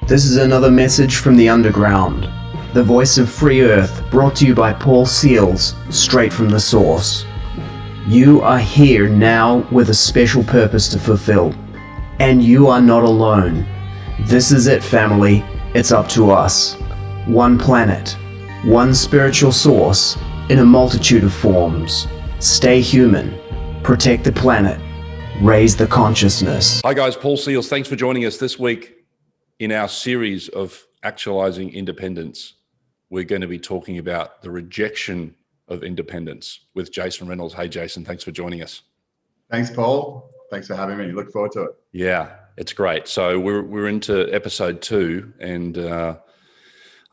This is another message from the underground. The voice of Free Earth, brought to you by Paul Seils, straight from the source. You are here now with a special purpose to fulfill. And you are not alone. This is it, family. It's up to us. One planet, one spiritual source, in a multitude of forms. Stay human. Protect the planet. Raise the consciousness. Hi guys, Paul Seils. Thanks for joining us this week. In our series of Actualising Independence, we're going to be talking about the rejection of independence with Jason Reynolds. Hey, Jason, thanks for joining us. Thanks, Paul. Thanks for having me. Look forward to it. Yeah, it's great. So we're into episode 2, and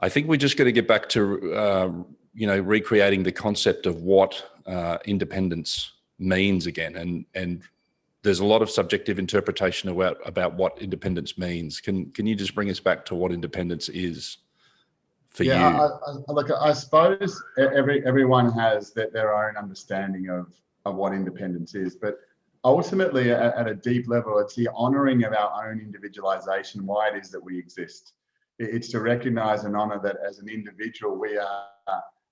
I think we're just going to get back to recreating the concept of what independence means again, and there's a lot of subjective interpretation about what independence means. Can you just bring us back to what independence is for you? I suppose everyone has their own understanding of what independence is, but ultimately at a deep level, it's the honoring of our own individualization, why it is that we exist. It's to recognize and honor that as an individual, we are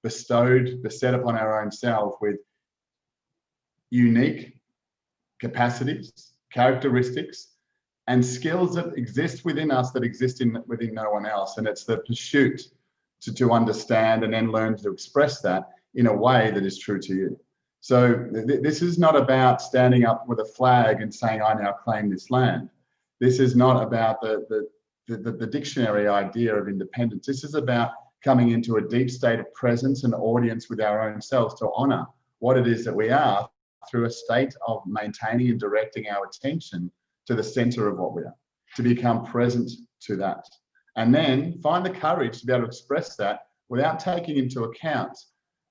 beset upon our own self with unique capacities, characteristics, and skills that exist within us that exist within no one else. And it's the pursuit to understand and then learn to express that in a way that is true to you. So this is not about standing up with a flag and saying, I now claim this land. This is not about the dictionary idea of independence. This is about coming into a deep state of presence and audience with our own selves to honor what it is that we are, through a state of maintaining and directing our attention to the center of what we are, to become present to that. And then find the courage to be able to express that without taking into account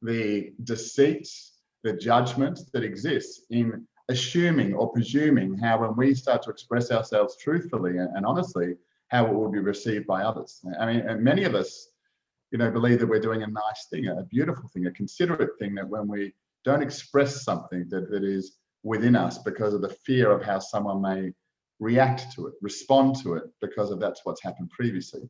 the deceits, the judgment that exists in assuming or presuming how, when we start to express ourselves truthfully and honestly, how it will be received by others. I mean, and many of us, believe that we're doing a nice thing, a beautiful thing, a considerate thing, that when we don't express something that is within us because of the fear of how someone may react to it, respond to it, because of that's what's happened previously.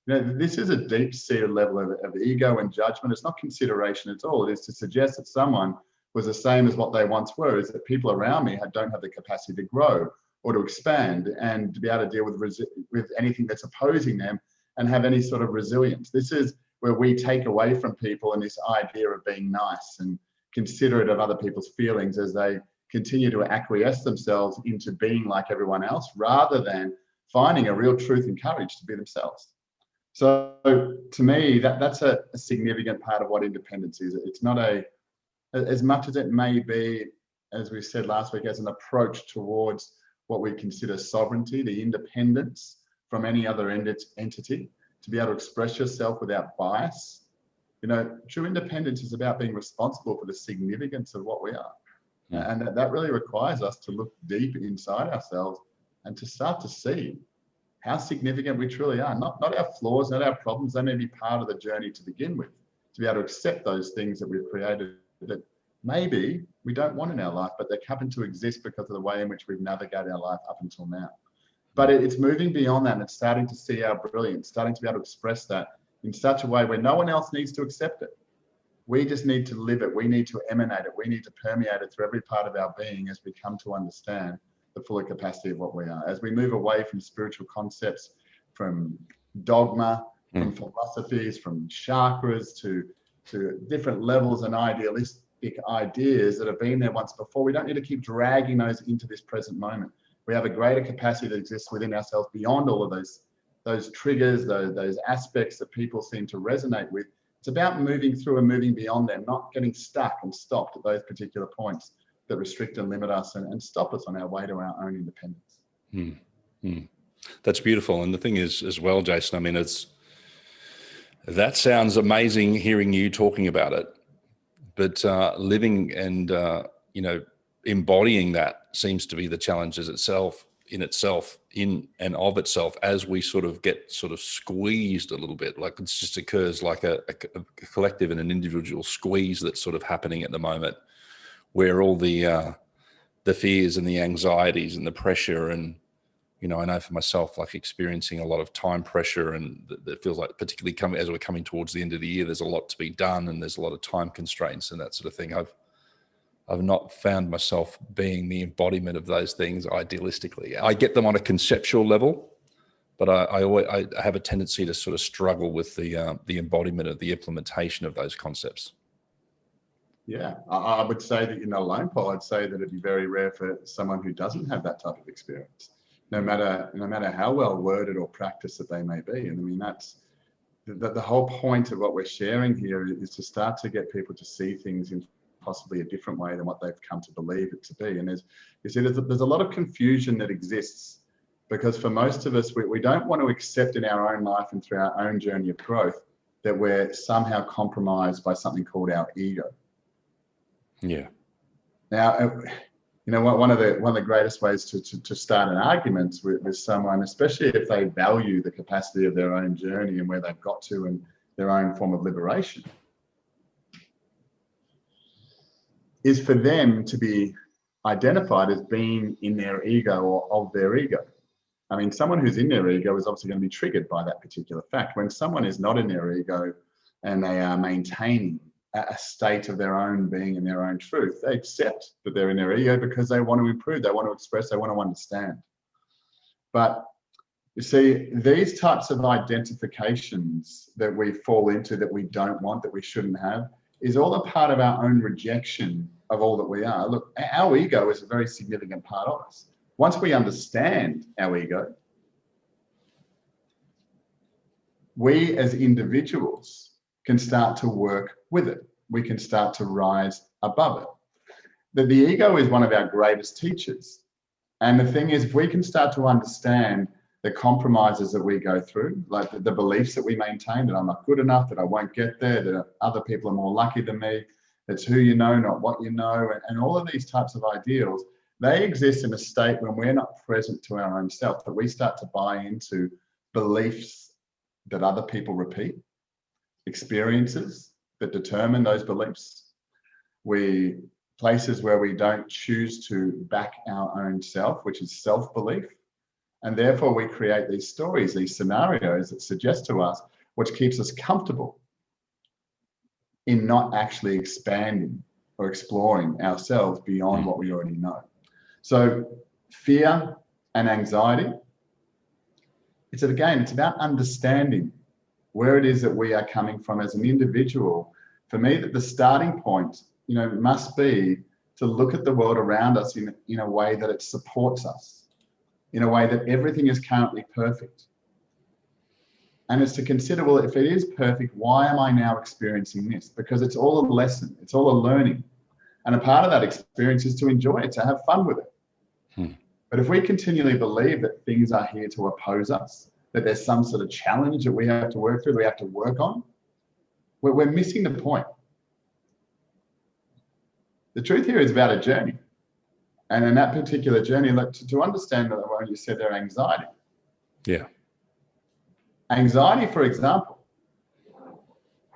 This is a deep-seated level of ego and judgment. It's not consideration at all. It is to suggest that someone was the same as what they once were, is that people around me don't have the capacity to grow or to expand and to be able to deal with anything that's opposing them and have any sort of resilience. This is where we take away from people and this idea of being nice and considerate of other people's feelings as they continue to acquiesce themselves into being like everyone else, rather than finding a real truth and courage to be themselves. So to me, that's a significant part of what independence is. It's not as much as it may be, as we said last week, as an approach towards what we consider sovereignty, the independence from any other entity, to be able to express yourself without bias. True independence is about being responsible for the significance of what we are. Yeah. And that really requires us to look deep inside ourselves and to start to see how significant we truly are. Not our flaws, not our problems. They may be part of the journey to begin with, to be able to accept those things that we've created that maybe we don't want in our life, but they happen to exist because of the way in which we've navigated our life up until now. But it's moving beyond that, and it's starting to see our brilliance, starting to be able to express that in such a way where no one else needs to accept it. We just need to live it. We need to emanate it. We need to permeate it through every part of our being as we come to understand the fuller capacity of what we are. As we move away from spiritual concepts, from dogma, from philosophies, from chakras to different levels and idealistic ideas that have been there once before, we don't need to keep dragging those into this present moment. We have a greater capacity that exists within ourselves beyond all of those triggers, those aspects that people seem to resonate with. It's about moving through and moving beyond them, not getting stuck and stopped at those particular points that restrict and limit us and stop us on our way to our own independence. That's beautiful. And the thing is as well, Jason, I mean, that sounds amazing hearing you talking about it, but living and, embodying that seems to be the challenge in and of itself, as we sort of get squeezed a little bit. Like it just occurs like a collective and an individual squeeze that's sort of happening at the moment, where all the fears and the anxieties and the pressure and You know, I know for myself, like experiencing a lot of time pressure, and that feels like, particularly as we're coming towards the end of the year, there's a lot to be done and there's a lot of time constraints and that sort of thing. I've not found myself being the embodiment of those things idealistically. I get them on a conceptual level, but I have a tendency to sort of struggle with the embodiment of the implementation of those concepts. Yeah, I would say that you're not alone, Paul. I'd say that it'd be very rare for someone who doesn't have that type of experience, no matter how well worded or practiced that they may be. And I mean, that's the whole point of what we're sharing here, is to start to get people to see things in possibly a different way than what they've come to believe it to be. And there's a lot of confusion that exists, because for most of us, we don't want to accept in our own life and through our own journey of growth that we're somehow compromised by something called our ego. Yeah. Now, you know, one of the greatest ways to start an argument with someone, especially if they value the capacity of their own journey and where they've got to and their own form of liberation, is for them to be identified as being in their ego or of their ego. I mean, someone who's in their ego is obviously going to be triggered by that particular fact. When someone is not in their ego and they are maintaining a state of their own being and their own truth, they accept that they're in their ego because they want to improve, they want to express, they want to understand. But you see, these types of identifications that we fall into, that we don't want, that we shouldn't have, is all a part of our own rejection of all that we are. Look, our ego is a very significant part of us. Once we understand our ego, we as individuals can start to work with it. We can start to rise above it. The ego is one of our greatest teachers. And the thing is, if we can start to understand the compromises that we go through, like the beliefs that we maintain, that I'm not good enough, that I won't get there, that other people are more lucky than me, it's who you know, not what you know, and all of these types of ideals, they exist in a state when we're not present to our own self, that we start to buy into beliefs that other people repeat, experiences that determine those beliefs, places where we don't choose to back our own self, which is self-belief. And therefore we create these stories, these scenarios that suggest to us, which keeps us comfortable in not actually expanding or exploring ourselves beyond what we already know. So fear and anxiety, it's about understanding where it is that we are coming from as an individual. For me, that the starting point, you know, must be to look at the world around us in a way that it supports us, in a way that everything is currently perfect. And it's to consider, well, if it is perfect, why am I now experiencing this? Because it's all a lesson, it's all a learning. And a part of that experience is to enjoy it, to have fun with it. But if we continually believe that things are here to oppose us, that there's some sort of challenge that we have to work through, we have to work on, we're missing the point. The truth here is about a journey. And in that particular journey, to understand what you said there, anxiety. Yeah. Anxiety, for example,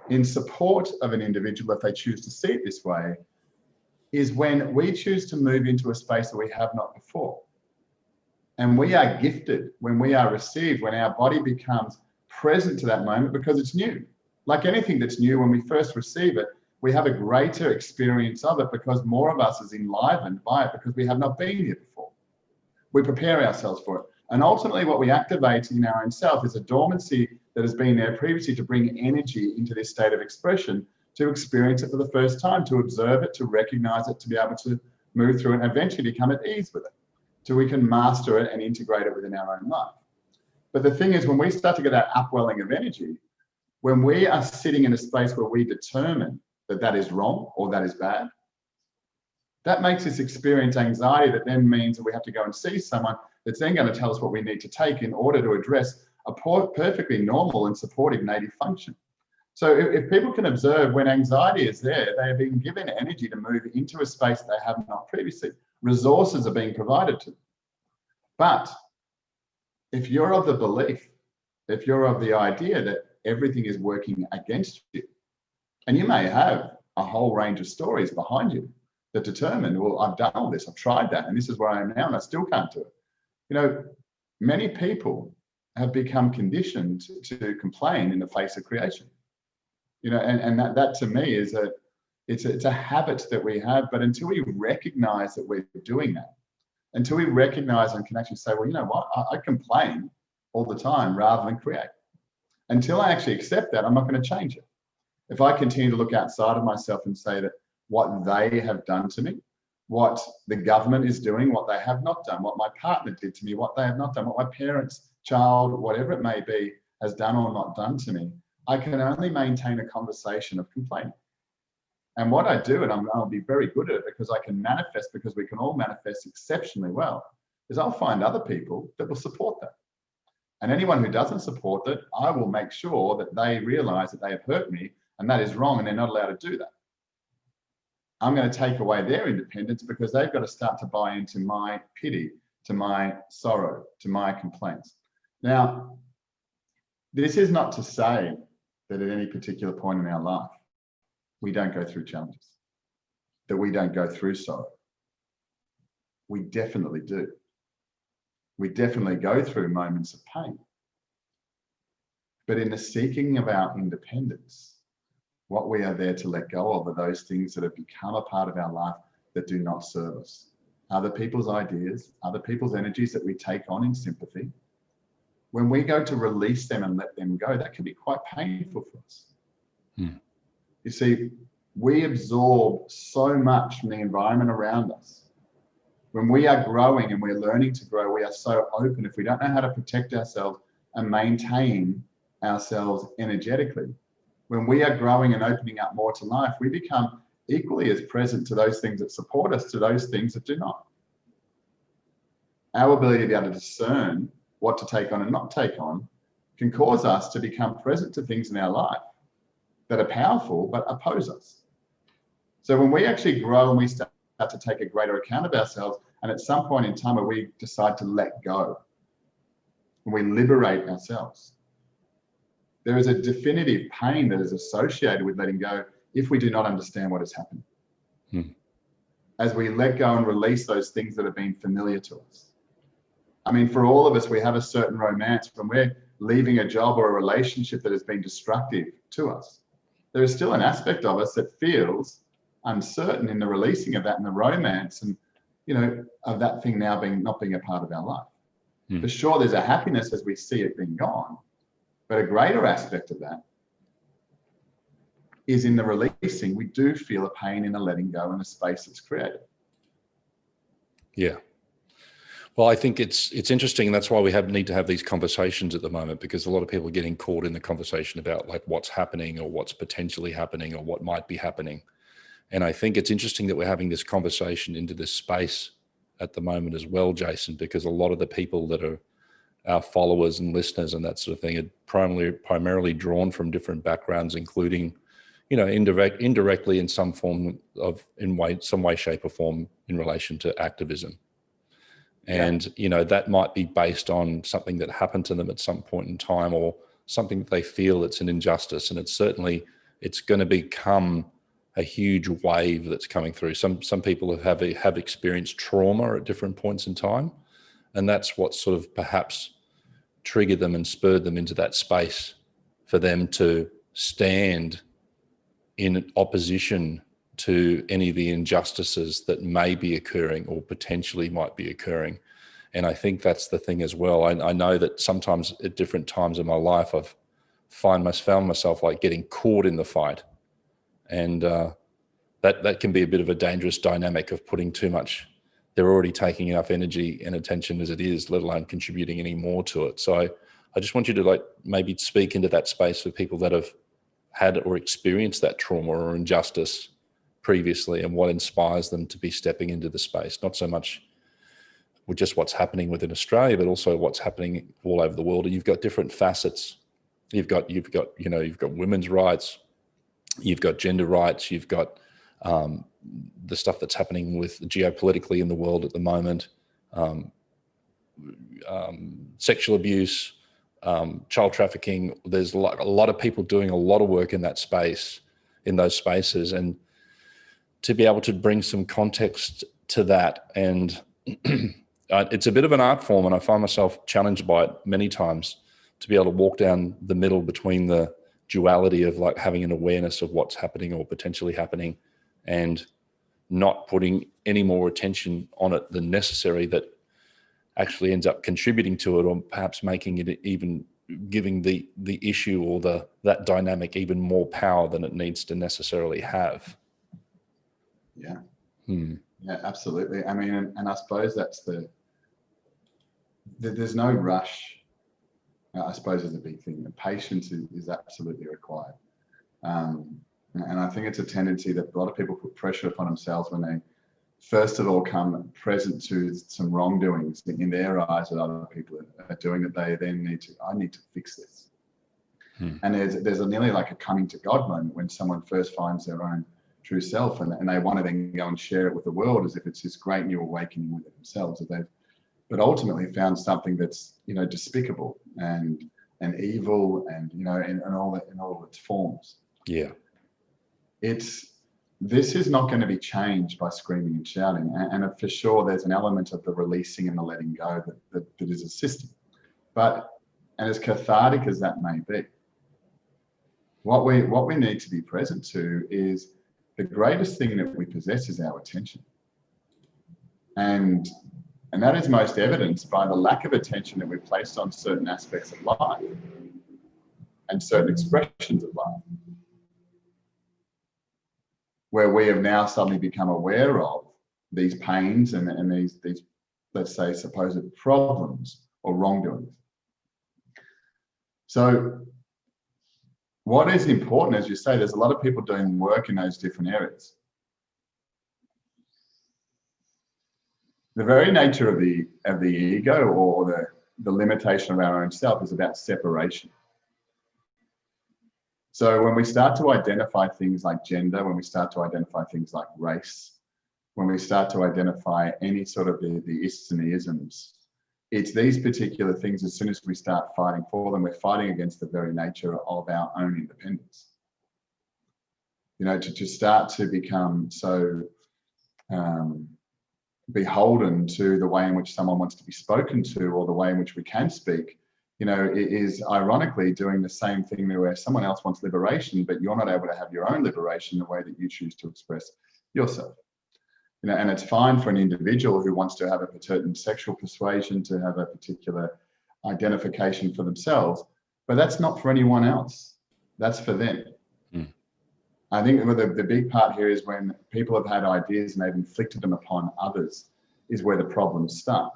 in support of an individual, if they choose to see it this way, is when we choose to move into a space that we have not before. And we are gifted when we are received, when our body becomes present to that moment, because it's new. Like anything that's new, when we first receive it, we have a greater experience of it because more of us is enlivened by it because we have not been here before. We prepare ourselves for it. And ultimately what we activate in our own self is a dormancy that has been there previously to bring energy into this state of expression, to experience it for the first time, to observe it, to recognize it, to be able to move through it and eventually become at ease with it, so we can master it and integrate it within our own life. But the thing is, when we start to get that upwelling of energy, when we are sitting in a space where we determine that that is wrong or that is bad, that makes us experience anxiety, that then means that we have to go and see someone that's then going to tell us what we need to take in order to address a perfectly normal and supportive native function. So if people can observe, when anxiety is there, they are being given energy to move into a space they have not previously. Resources are being provided to them. But if you're of the belief, if you're of the idea that everything is working against you, and you may have a whole range of stories behind you that determine, well, I've done all this, I've tried that, and this is where I am now, and I still can't do it. You know, many people have become conditioned to complain in the face of creation. And that to me is it's a habit that we have. But until we recognize that we're doing that, until we recognize and can actually say, well, you know what, I complain all the time rather than create. Until I actually accept that, I'm not going to change it. If I continue to look outside of myself and say that what they have done to me, what the government is doing, what they have not done, what my partner did to me, what they have not done, what my parents, child, whatever it may be, has done or not done to me, I can only maintain a conversation of complaining. And what I do, and I'll be very good at it because I can manifest, because we can all manifest exceptionally well, is I'll find other people that will support that. And anyone who doesn't support it, I will make sure that they realize that they have hurt me and that is wrong and they're not allowed to do that. I'm going to take away their independence because they've got to start to buy into my pity, to my sorrow, to my complaints. Now, this is not to say that at any particular point in our life, we don't go through challenges, that we don't go through sorrow. We definitely do. We definitely go through moments of pain. But in the seeking of our independence, what we are there to let go of are those things that have become a part of our life that do not serve us. Other people's ideas, other people's energies that we take on in sympathy. When we go to release them and let them go, that can be quite painful for us. You see, we absorb so much from the environment around us. When we are growing and we're learning to grow, we are so open. If we don't know how to protect ourselves and maintain ourselves energetically, when we are growing and opening up more to life, we become equally as present to those things that support us, to those things that do not. Our ability to be able to discern what to take on and not take on can cause us to become present to things in our life that are powerful but oppose us. So when we actually grow and we start to take a greater account of ourselves, and at some point in time where we decide to let go, and we liberate ourselves, there is a definitive pain that is associated with letting go if we do not understand what is happening. As we let go and release those things that have been familiar to us. I mean, for all of us, we have a certain romance when we're leaving a job or a relationship that has been destructive to us. There is still an aspect of us that feels uncertain in the releasing of that and the romance and, of that thing now not being a part of our life. For sure, there's a happiness as we see it being gone, but a greater aspect of that is in the releasing. We do feel a pain in the letting go in the space that's created. Yeah. Well, I think it's interesting, and that's why we need to have these conversations at the moment, because a lot of people are getting caught in the conversation about like what's happening or what's potentially happening or what might be happening. And I think it's interesting that we're having this conversation into this space at the moment as well, Jason, because a lot of the people that are our followers and listeners and that sort of thing are primarily drawn from different backgrounds, including, indirectly in some form some way, shape or form in relation to activism. And, that might be based on something that happened to them at some point in time or something that they feel it's an injustice. And it's going to become a huge wave that's coming through. Some people have experienced trauma at different points in time. And that's what sort of perhaps triggered them and spurred them into that space for them to stand in opposition to any of the injustices that may be occurring or potentially might be occurring. And I think that's the thing as well. I know that sometimes at different times in my life, I've found myself like getting caught in the fight. And that can be a bit of a dangerous dynamic of putting too much. They're already taking enough energy and attention as it is, let alone contributing any more to it. So I just want you to maybe speak into that space for people that have had or experienced that trauma or injustice previously, and what inspires them to be stepping into the space, not so much with just what's happening within Australia, but also what's happening all over the world. And you've got different facets. You've got women's rights, you've got gender rights, you've got the stuff that's happening with geopolitically in the world at the moment, sexual abuse, child trafficking. There's a lot of people doing a lot of work in that space, in those spaces, and to be able to bring some context to that and It's a bit of an art form, and I find myself challenged by it many times, to be able to walk down the middle between the duality of like having an awareness of what's happening or potentially happening, and not putting any more attention on it than necessary that actually ends up contributing to it, or perhaps making it even giving the issue or that dynamic even more power than it needs to necessarily have. Yeah. Yeah, absolutely. I mean, and I suppose that's there's no rush, I suppose, is a big thing. The patience is absolutely required. And I think it's a tendency that a lot of people put pressure upon themselves when they first of all come present to some wrongdoings in their eyes that other people are doing, that they then I need to fix this. And there's a nearly like a coming to God moment when someone first finds their own true self, and they want to then go and share it with the world as if it's this great new awakening within themselves, that they've but ultimately found something that's, you know, despicable and evil, and, you know, in all its forms. Yeah. This is not going to be changed by screaming and shouting, and for sure there's an element of the releasing and the letting go that is assisting. But, and as cathartic as that may be, what we need to be present to is the greatest thing that we possess is our attention. And that is most evidenced by the lack of attention that we've placed on certain aspects of life and certain expressions of life, where we have now suddenly become aware of these pains and these, let's say, supposed problems or wrongdoings. So what is important, as you say, there's a lot of people doing work in those different areas. The very nature of the ego, or the limitation of our own self, is about separation. So when we start to identify things like gender, when we start to identify things like race, when we start to identify any sort of the ists and the isms, it's these particular things, as soon as we start fighting for them, we're fighting against the very nature of our own independence. You know, to start to become so beholden to the way in which someone wants to be spoken to, or the way in which we can speak, you know, it is ironically doing the same thing where someone else wants liberation, but you're not able to have your own liberation the way that you choose to express yourself. You know, and it's fine for an individual who wants to have a certain sexual persuasion, to have a particular identification for themselves, but that's not for anyone else. That's for them. I think the big part here is when people have had ideas and they've inflicted them upon others is where the problems start.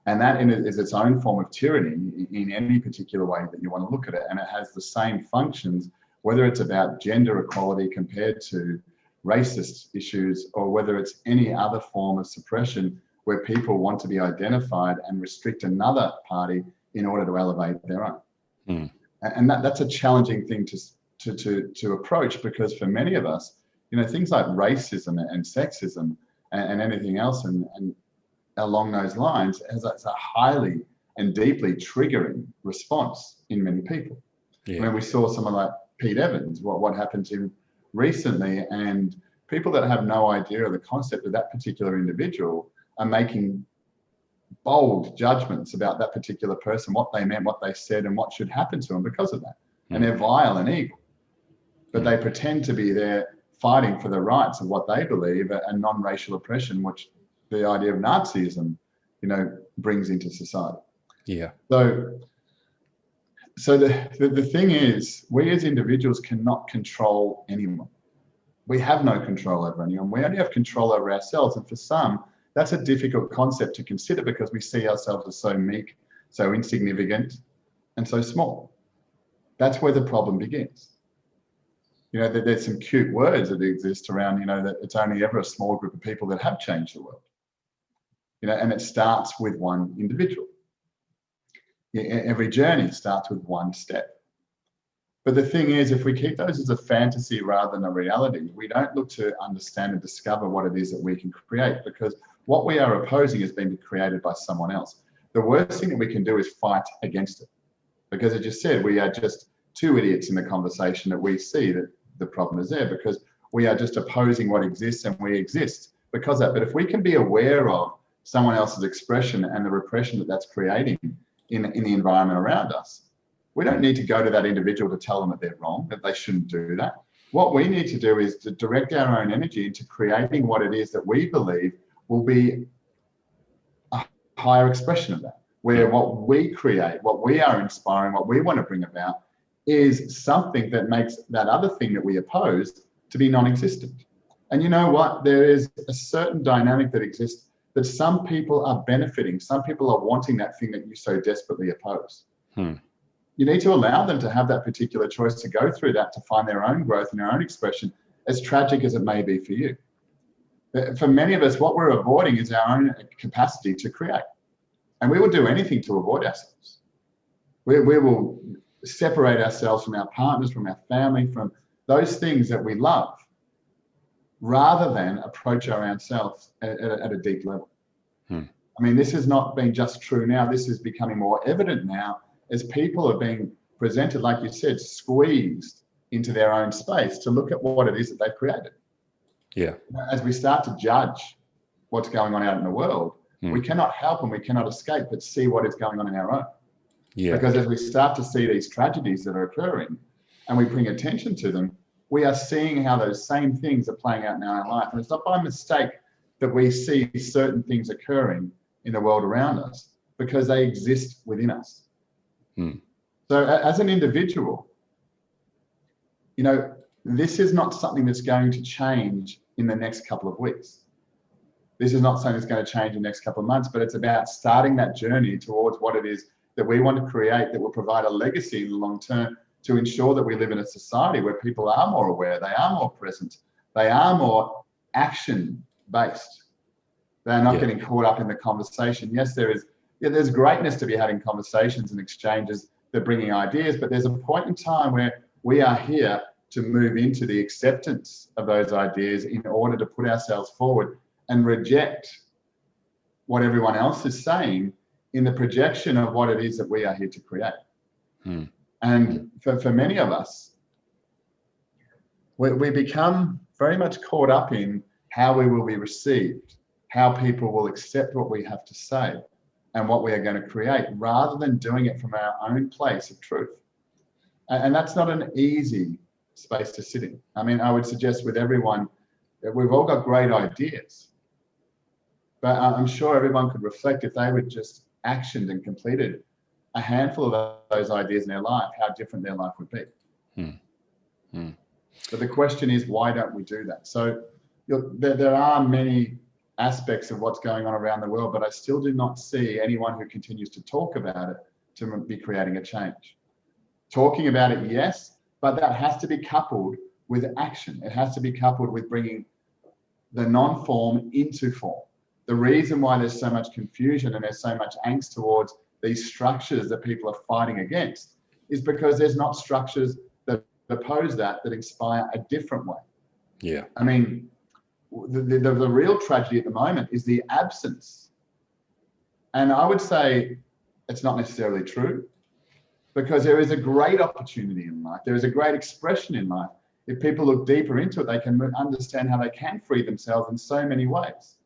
And that is its own form of tyranny in any particular way that you want to look at it. And it has the same functions, whether it's about gender equality compared to racist issues, or whether it's any other form of suppression where people want to be identified and restrict another party in order to elevate their own. And that's a challenging thing to approach, because for many of us, you know, things like racism and sexism and anything else and along those lines has a highly and deeply triggering response in many people. Yeah. When we saw someone like Pete Evans, what happened to him recently, and people that have no idea of the concept of that particular individual are making bold judgments about that particular person, what they meant, what they said, and what should happen to them because of that. And they're vile and evil, but they pretend to be there fighting for the rights of what they believe and non-racial oppression, which the idea of Nazism, you know, brings into society. Yeah. So the thing is, we as individuals cannot control anyone. We have no control over anyone. We only have control over ourselves. And for some, that's a difficult concept to consider, because we see ourselves as so meek, so insignificant, and so small. That's where the problem begins. You know, there's some cute words that exist around, you know, that it's only ever a small group of people that have changed the world. You know, and it starts with one individual. Every journey starts with one step. But the thing is, if we keep those as a fantasy rather than a reality, we don't look to understand and discover what it is that we can create, because what we are opposing has been created by someone else. The worst thing that we can do is fight against it, because as you said, we are just two idiots in the conversation that we see that the problem is there, because we are just opposing what exists, and we exist because of that. But if we can be aware of someone else's expression and the repression that that's creating in the environment around us. We don't need to go to that individual to tell them that they're wrong, that they shouldn't do that. What we need to do is to direct our own energy into creating what it is that we believe will be a higher expression of that, where what we create, what we are inspiring, what we want to bring about is something that makes that other thing that we oppose to be non-existent. And you know what? There is a certain dynamic that exists that some people are benefiting. Some people are wanting that thing that you so desperately oppose. You need to allow them to have that particular choice, to go through that, to find their own growth and their own expression, as tragic as it may be for you. For many of us, what we're avoiding is our own capacity to create. And we will do anything to avoid ourselves. We will separate ourselves from our partners, from our family, from those things that we love, rather than approach our own selves at a deep level. I mean, this has not been just true now. This is becoming more evident now as people are being presented, like you said, squeezed into their own space to look at what it is that they've created. Yeah. As we start to judge what's going on out in the world, we cannot help and we cannot escape but see what is going on in our own. Yeah. Because as we start to see these tragedies that are occurring and we bring attention to them, we are seeing how those same things are playing out in our own life. And it's not by mistake that we see certain things occurring in the world around us, because they exist within us. So as an individual, you know, this is not something that's going to change in the next couple of weeks. This is not something that's going to change in the next couple of months, but it's about starting that journey towards what it is that we want to create that will provide a legacy in the long term, to ensure that we live in a society where people are more aware, they are more present, they are more action-based. They're not getting caught up in the conversation. Yes, there's greatness to be having conversations and exchanges that are bringing ideas, but there's a point in time where we are here to move into the acceptance of those ideas in order to put ourselves forward and reject what everyone else is saying in the projection of what it is that we are here to create. And for many of us, we become very much caught up in how we will be received, how people will accept what we have to say and what we are going to create, rather than doing it from our own place of truth. And that's not an easy space to sit in. I mean, I would suggest with everyone that we've all got great ideas, but I'm sure everyone could reflect, if they would just actioned and completed a handful of those ideas in their life, how different their life would be. But the question is, why don't we do that? So there are many aspects of what's going on around the world, but I still do not see anyone who continues to talk about it to be creating a change. Talking about it, yes, but that has to be coupled with action. It has to be coupled with bringing the non-form into form. The reason why there's so much confusion and there's so much angst towards these structures that people are fighting against is because there's not structures that oppose that inspire a different way. Yeah. I mean, the real tragedy at the moment is the absence. And I would say it's not necessarily true, because there is a great opportunity in life. There is a great expression in life. If people look deeper into it, they can understand how they can free themselves in so many ways.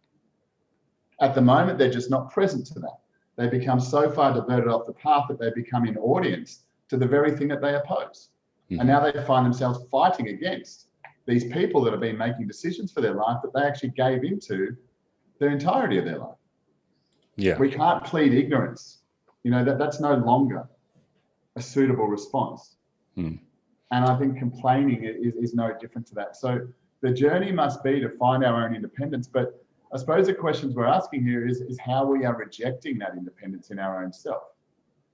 At the moment, they're just not present to that. They become so far diverted off the path that they become an audience to the very thing that they oppose. And now they find themselves fighting against these people that have been making decisions for their life that they actually gave into the entirety of their life. Yeah. We can't plead ignorance. You know, that's no longer a suitable response. And I think complaining is no different to that. So the journey must be to find our own independence. But I suppose the questions we're asking here is how we are rejecting that independence in our own self.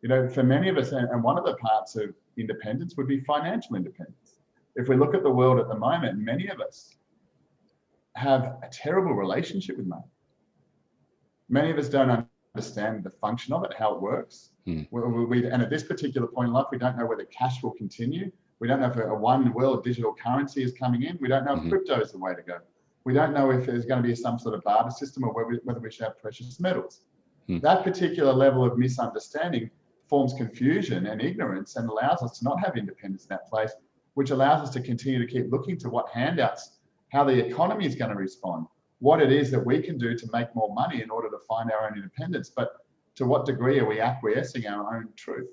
You know, for many of us, and one of the parts of independence would be financial independence. If we look at the world at the moment, many of us have a terrible relationship with money. Many of us don't understand the function of it, how it works. And at this particular point in life, we don't know whether cash will continue. We don't know if a one world digital currency is coming in. We don't know if crypto is the way to go. We don't know if there's going to be some sort of barter system or whether we should have precious metals. That particular level of misunderstanding forms confusion and ignorance and allows us to not have independence in that place, which allows us to continue to keep looking to what handouts, how the economy is going to respond, what it is that we can do to make more money in order to find our own independence, but to what degree are we acquiescing our own truth?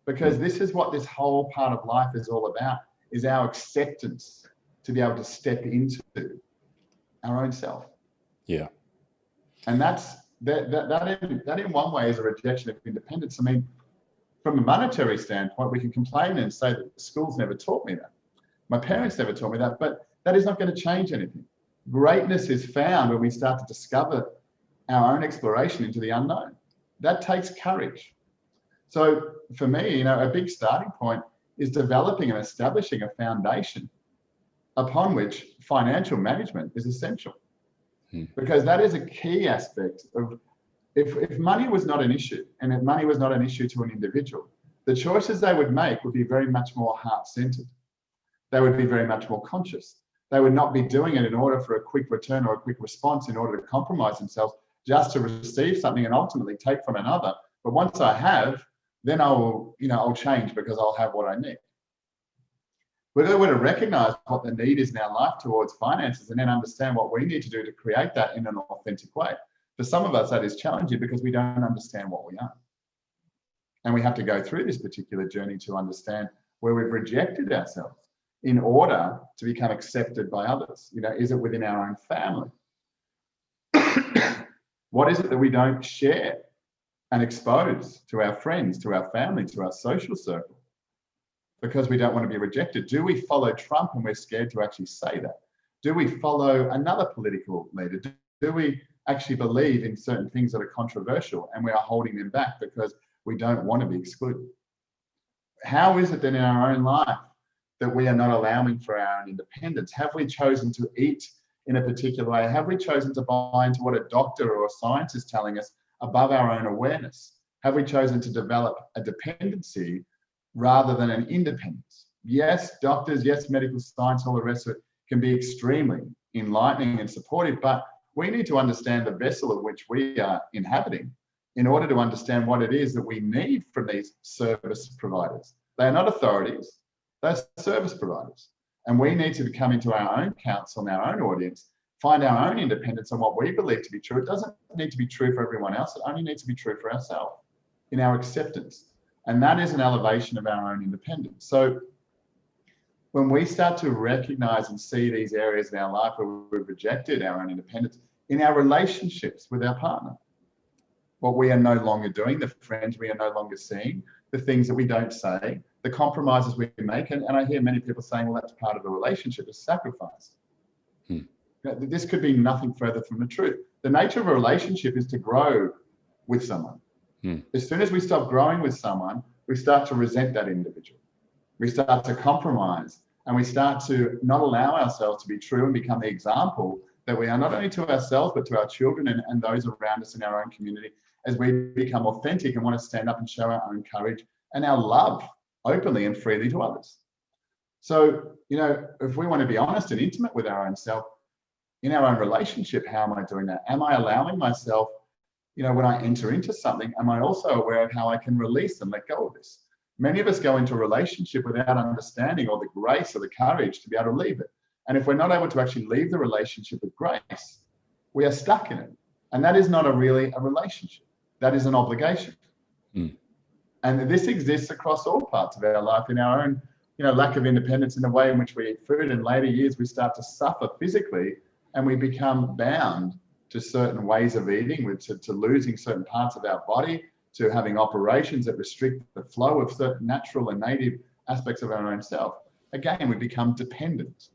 Because this is what this whole part of life is all about, is our acceptance to be able to step into our own self. Yeah. And that in one way is a rejection of independence. I mean, from a monetary standpoint, we can complain and say that the schools never taught me that. My parents never taught me that, but that is not going to change anything. Greatness is found when we start to discover our own exploration into the unknown. That takes courage. So for me, a big starting point is developing and establishing a foundation upon which financial management is essential. Because that is a key aspect of, if money was not an issue, and if money was not an issue to an individual, the choices they would make would be very much more heart-centered. They would be very much more conscious. They would not be doing it in order for a quick return or a quick response, in order to compromise themselves just to receive something and ultimately take from another. But once I have, then I'll change because I'll have what I need. We're going to recognize what the need is in our life towards finances, and then understand what we need to do to create that in an authentic way. For some of us, that is challenging because we don't understand what we are. And we have to go through this particular journey to understand where we've rejected ourselves in order to become accepted by others. Is it within our own family? What is it that we don't share and expose to our friends, to our family, to our social circle? Because we don't want to be rejected. Do we follow Trump and we're scared to actually say that? Do we follow another political leader? Do we actually believe in certain things that are controversial and we are holding them back because we don't want to be excluded? How is it then in our own life that we are not allowing for our own independence? Have we chosen to eat in a particular way? Have we chosen to buy into what a doctor or a science is telling us above our own awareness? Have we chosen to develop a dependency rather than an independence? Yes, doctors, yes, medical science, all the rest of it can be extremely enlightening and supportive, but we need to understand the vessel of which we are inhabiting in order to understand what it is that we need from these service providers. They are not authorities, they're service providers. And we need to come into our own counsel and our own audience, find our own independence on what we believe to be true. It doesn't need to be true for everyone else, it only needs to be true for ourselves in our acceptance. And that is an elevation of our own independence. So when we start to recognize and see these areas in our life where we've rejected our own independence, in our relationships with our partner, what we are no longer doing, the friends we are no longer seeing, the things that we don't say, the compromises we make, and I hear many people saying, well, that's part of a relationship, is sacrifice. This could be nothing further from the truth. The nature of a relationship is to grow with someone. As soon as we stop growing with someone, we start to resent that individual. We start to compromise, and we start to not allow ourselves to be true and become the example that we are, not only to ourselves, but to our children and those around us in our own community, as we become authentic and want to stand up and show our own courage and our love openly and freely to others. So, if we want to be honest and intimate with our own self, in our own relationship, how am I doing that? Am I allowing myself, when I enter into something, am I also aware of how I can release and let go of this? Many of us go into a relationship without understanding or the grace or the courage to be able to leave it. And if we're not able to actually leave the relationship with grace, we are stuck in it. And that is not really a relationship. That is an obligation. And this exists across all parts of our life, in our own, lack of independence, in the way in which we eat food. In later years, we start to suffer physically and we become bound to certain ways of eating, to losing certain parts of our body, to having operations that restrict the flow of certain natural and native aspects of our own self. Again, we become dependent.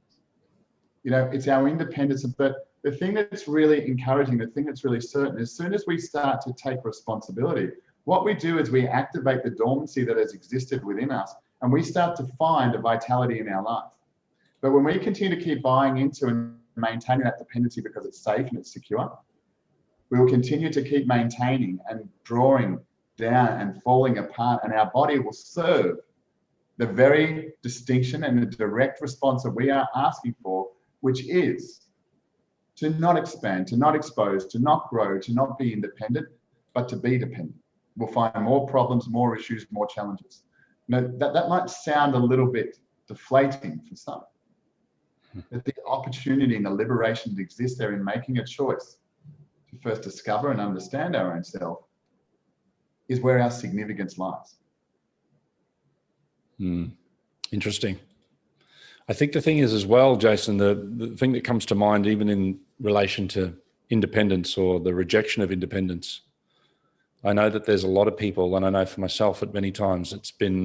It's our independence. But the thing that's really encouraging, the thing that's really certain, as soon as we start to take responsibility, what we do is we activate the dormancy that has existed within us, and we start to find a vitality in our life. But when we continue to keep buying into and maintaining that dependency because it's safe and it's secure, we will continue to keep maintaining and drawing down and falling apart, and our body will serve the very distinction and the direct response that we are asking for, which is to not expand, to not expose, to not grow, to not be independent, but to be dependent. We'll find more problems, more issues, more challenges. That might sound a little bit deflating for some. that the opportunity and the liberation that exists there in making a choice to first discover and understand our own self is where our significance lies. Interesting. I think the thing is as well, Jason, the thing that comes to mind, even in relation to independence or the rejection of independence, I know that there's a lot of people, and I know for myself at many times, it's been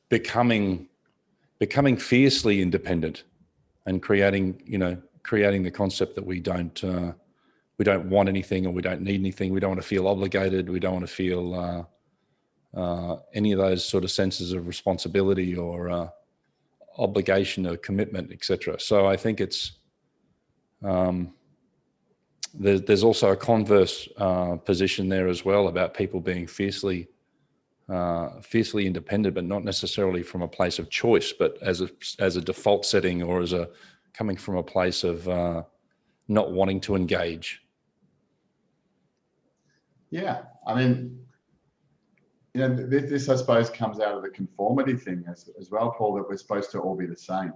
becoming fiercely independent and creating the concept that we don't want anything, or we don't need anything. We don't want to feel obligated. We don't want to feel any of those sort of senses of responsibility or obligation or commitment, etc. So I think it's there's also a converse position there as well, about people being fiercely independent, but not necessarily from a place of choice, but as a default setting, or coming from a place of not wanting to engage. Yeah, I mean, this I suppose comes out of the conformity thing as well, Paul, that we're supposed to all be the same.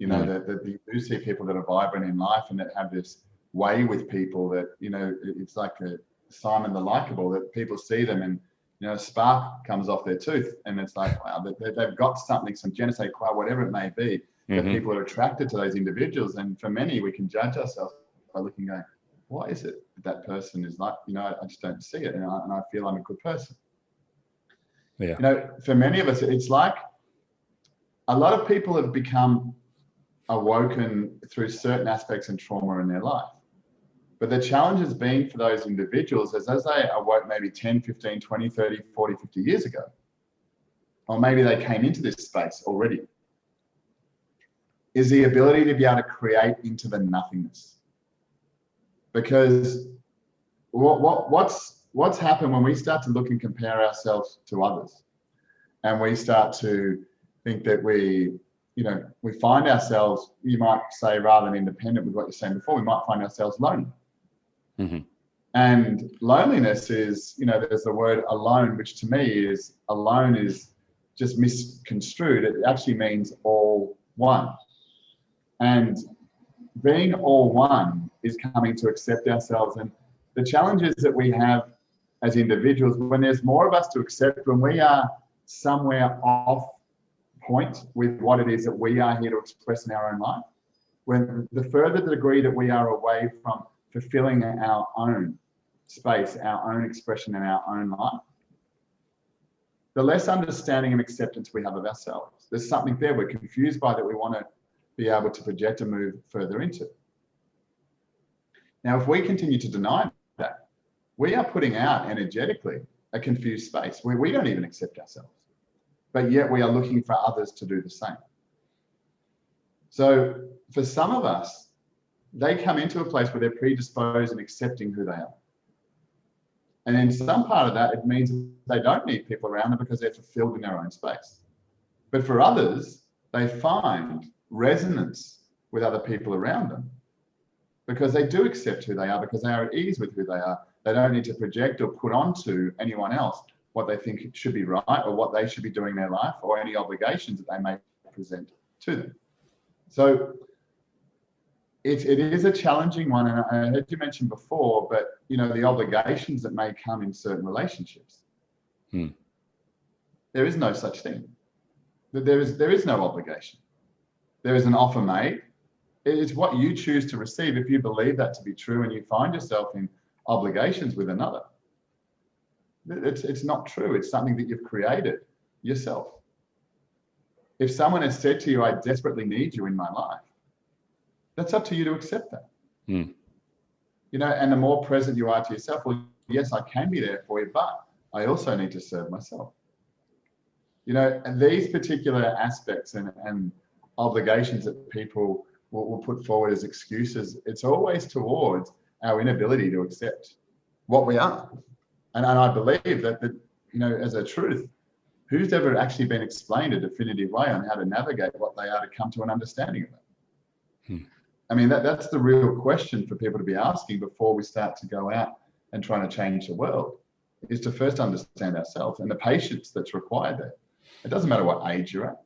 That you do see people that are vibrant in life and that have this way with people that, it's like a Simon the Likeable, that people see them and, a spark comes off their tooth, and it's like, wow, they've got something, some je ne sais quoi, whatever it may be, that people are attracted to those individuals. And for many, we can judge ourselves by looking, going, what is it that person is like? I just don't see it, and I feel I'm a good person. Yeah. For many of us, it's like a lot of people have become awoken through certain aspects and trauma in their life. But the challenge has been for those individuals is, as they awoke maybe 10, 15, 20, 30, 40, 50 years ago, or maybe they came into this space already, is the ability to be able to create into the nothingness. Because what's happened when we start to look and compare ourselves to others, and we start to think that we find ourselves, you might say, rather than independent with what you're saying before, we might find ourselves lonely. And loneliness is, there's the word alone, which to me is, alone is just misconstrued. It actually means all one. And being all one is coming to accept ourselves. And the challenges that we have as individuals, when there's more of us to accept, when we are somewhere off point with what it is that we are here to express in our own life, when the further degree that we are away from fulfilling our own space, our own expression in our own life, the less understanding and acceptance we have of ourselves. There's something there we're confused by that we want to be able to project and move further into. Now, if we continue to deny that, we are putting out energetically a confused space where we don't even accept ourselves, but yet we are looking for others to do the same. So for some of us, they come into a place where they're predisposed and accepting who they are. And in some part of that, it means they don't need people around them because they're fulfilled in their own space. But for others, they find resonance with other people around them because they do accept who they are, because they are at ease with who they are. They don't need to project or put onto anyone else what they think should be right or what they should be doing in their life or any obligations that they may present to them. So it is a challenging one, and I heard you mention before, but the obligations that may come in certain relationships. There is no such thing. There is no obligation. There is an offer made. It's what you choose to receive. If you believe that to be true and you find yourself in obligations with another, it's not true. It's something that you've created yourself. If someone has said to you, I desperately need you in my life, that's up to you to accept that. And the more present you are to yourself, well, yes, I can be there for you, but I also need to serve myself. And these particular aspects and obligations that people will put forward as excuses, it's always towards our inability to accept what we are. And I believe that as a truth, who's ever actually been explained a definitive way on how to navigate what they are to come to an understanding of it? I mean, that's the real question for people to be asking before we start to go out and trying to change the world, is to first understand ourselves and the patience that's required there. It doesn't matter what age you're at.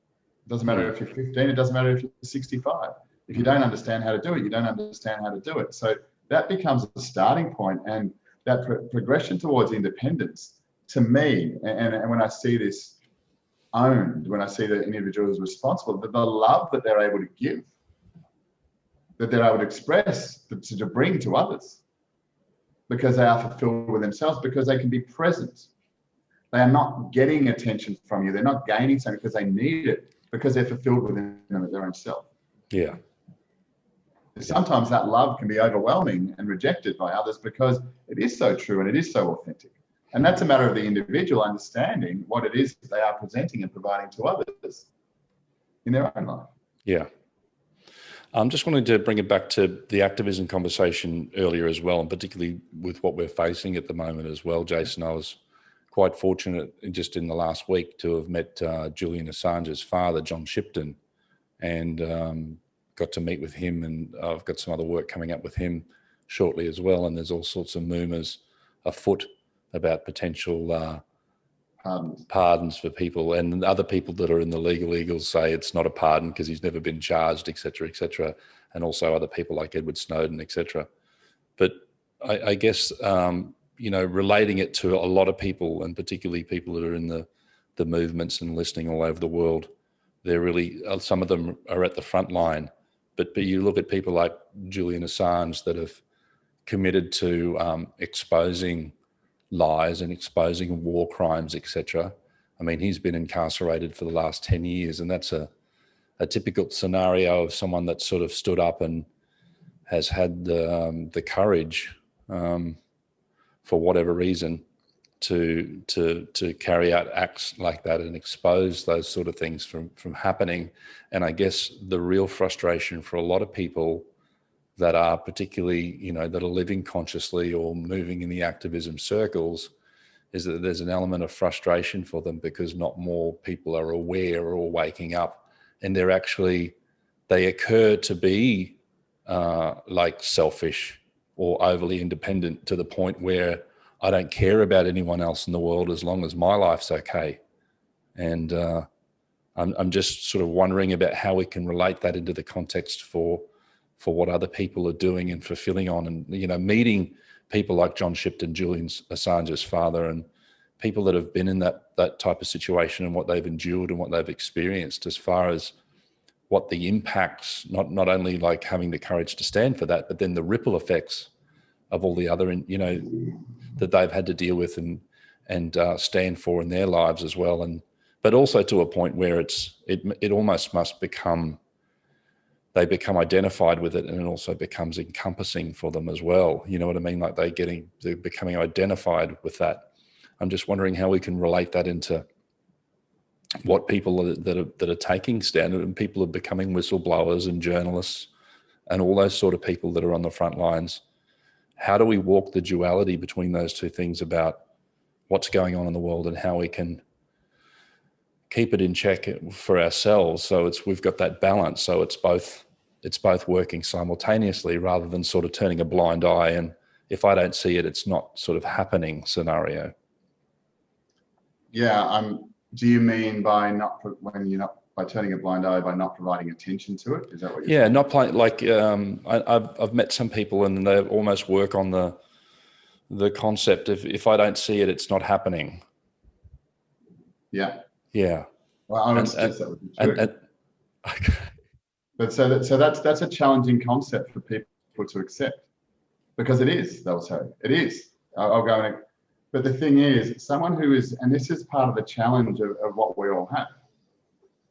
It doesn't matter if you're 15, it doesn't matter if you're 65. If you don't understand how to do it, you don't understand how to do it. So that becomes a starting point, and that progression towards independence, to me, and when I see this owned, when I see the individual is responsible, the love that they're able to give, that they're able to express, to bring to others, because they are fulfilled with themselves, because they can be present. They are not getting attention from you. They're not gaining something because they need it, because they're fulfilled within their own self. Yeah. Sometimes that love can be overwhelming and rejected by others because it is so true and it is so authentic. And that's a matter of the individual understanding what it is they are presenting and providing to others in their own life. Yeah. I'm just wanting to bring it back to the activism conversation earlier as well, and particularly with what we're facing at the moment as well, Jason. I was quite fortunate just in the last week to have met Julian Assange's father, John Shipton, and got to meet with him, and I've got some other work coming up with him shortly as well. And there's all sorts of murmurs afoot about potential pardons for people, and other people that are in the legal eagles say it's not a pardon because he's never been charged, etc., etc., and also other people like Edward Snowden, etc. But I guess relating it to a lot of people, and particularly people that are in the movements and listening all over the world, they're really, some of them are at the front line. But you look at people like Julian Assange that have committed to exposing lies and exposing war crimes, etc. I mean, he's been incarcerated for the last 10 years, and that's a typical scenario of someone that sort of stood up and has had the courage, for whatever reason, to carry out acts like that and expose those sort of things from happening. And I guess the real frustration for a lot of people that are particularly, that are living consciously or moving in the activism circles, is that there's an element of frustration for them because not more people are aware or waking up, and they occur to be like selfish or overly independent to the point where I don't care about anyone else in the world as long as my life's okay. And I'm just sort of wondering about how we can relate that into the context for what other people are doing and fulfilling on, and meeting people like John Shipton, Julian Assange's father, and people that have been in that type of situation and what they've endured and what they've experienced, as far as what the impacts, not only like having the courage to stand for that, but then the ripple effects of all the other, that they've had to deal with and stand for in their lives as well. But also to a point where it almost must become, they become identified with it, and it also becomes encompassing for them as well. You know what I mean? Like they're becoming identified with that. I'm just wondering how we can relate that into what people that are taking stand, and people are becoming whistleblowers and journalists and all those sort of people that are on the front lines. How do we walk the duality between those two things about what's going on in the world and how we can keep it in check for ourselves? So we've got that balance. So it's both working simultaneously, rather than sort of turning a blind eye, and if I don't see it, it's not sort of happening scenario. Yeah. Do you mean by by turning a blind eye, by not providing attention to it? Is that what you're saying? Not playing like I've met some people and they almost work on the concept of, if I don't see it, it's not happening. Yeah. Yeah. Well, I would suggest that would be true. But so that's a challenging concept for people to accept, because it is. They'll say it is. I'll go in. But the thing is, someone who is, and this is part of the challenge of what we all have.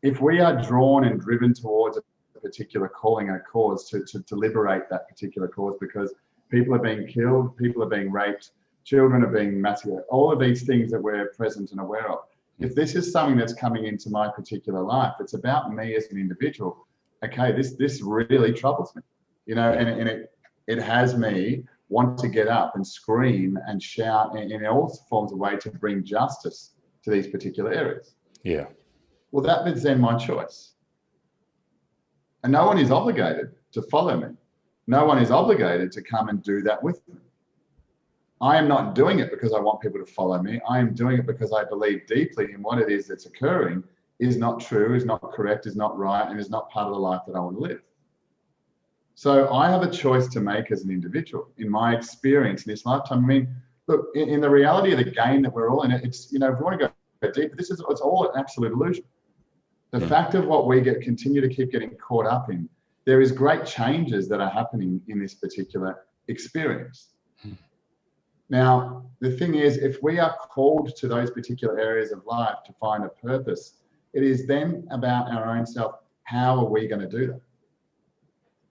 If we are drawn and driven towards a particular calling, a cause, to liberate that particular cause, because people are being killed, people are being raped, children are being massacred, all of these things that we're present and aware of. If this is something that's coming into my particular life, it's about me as an individual. Okay, this really troubles me, and it has me want to get up and scream and shout in all forms of way to bring justice to these particular areas. Yeah. Well, that is then my choice. And no one is obligated to follow me. No one is obligated to come and do that with me. I am not doing it because I want people to follow me. I am doing it because I believe deeply in what it is that's occurring is not true, is not correct, is not right, and is not part of the life that I want to live. So I have a choice to make as an individual. In my experience in this lifetime, I mean, look, in the reality of the game that we're all in, it's, you know, if we want to go deep, it's all an absolute illusion. The fact of what we continue to keep getting caught up in, there is great changes that are happening in this particular experience. Now, the thing is, if we are called to those particular areas of life to find a purpose, it is then about our own self. How are we going to do that?